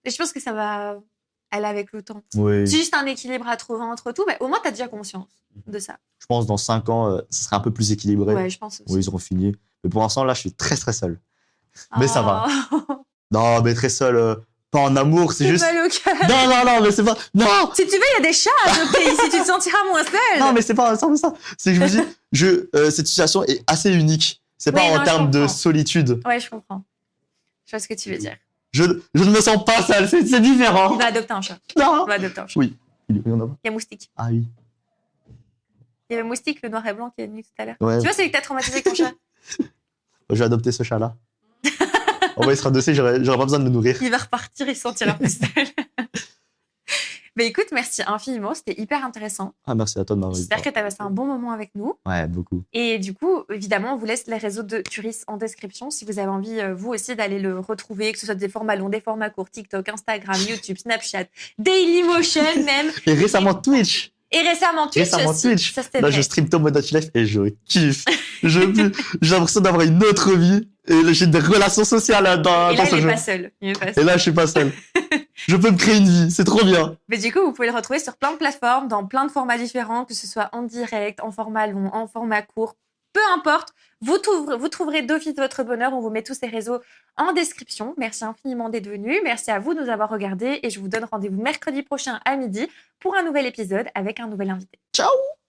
Et je pense que ça va aller avec le temps. Oui. C'est juste un équilibre à trouver entre tout, mais au moins, tu as déjà conscience de ça. Je pense dans 5 ans, ça sera un peu plus équilibré. Ouais, je pense aussi. Oui, ils auront fini. Mais pour l'instant, là, je suis très, très seul. Mais ça va. Oh. Non, mais très seul, pas en amour, c'est juste. Mal au cœur. Non, mais c'est pas. Non! Si tu veux, il y a des chats à adopter ici, tu te sentiras moins seul. Non, mais c'est pas ça. C'est que je me dis, cette situation est assez unique. C'est pas Oui, en non, termes je de comprends. solitude. Ouais, je comprends. Je vois ce que tu veux dire. Je ne me sens pas seul, c'est différent. Il va adopter un chat. Non. Il va adopter un chat. Oui. Il y en a pas. Il y a Moustique. Ah oui. Il y avait Moustique, le noir et blanc qui est venu tout à l'heure. Ouais. Tu vois, celui que t'as traumatisé avec ton chat. Je vais adopter ce chat-là. Il sera dossé, j'aurai pas besoin de le nourrir. Il va repartir, il se sentira plus seul. Mais écoute, merci infiniment, c'était hyper intéressant. Ah, merci à toi de m'avoir J'espère que tu as passé un bon moment avec nous. Ouais, beaucoup. Et du coup, évidemment, on vous laisse les réseaux de Turis en description si vous avez envie, vous aussi, d'aller le retrouver, que ce soit des formats longs, des formats courts, TikTok, Instagram, YouTube, Snapchat, Dailymotion même. Et récemment, Twitch. Et récemment Twitch Récemment, aussi. Twitch. Ça, c'était Là, vrai. je stream Tomodachi Life et je kiffe. J'ai l'impression d'avoir une autre vie et j'ai des relations sociales dans Et là, ce il jeu. est pas seul. Il est pas Et seul. là, je suis pas seul. Je peux me créer une vie, c'est trop bien. Mais du coup, vous pouvez le retrouver sur plein de plateformes, dans plein de formats différents, que ce soit en direct, en format long, en format court, peu importe. Vous trouverez d'office votre bonheur. On vous met tous ces réseaux en description. Merci infiniment d'être venus. Merci à vous de nous avoir regardés et je vous donne rendez-vous mercredi prochain à midi pour un nouvel épisode avec un nouvel invité. Ciao!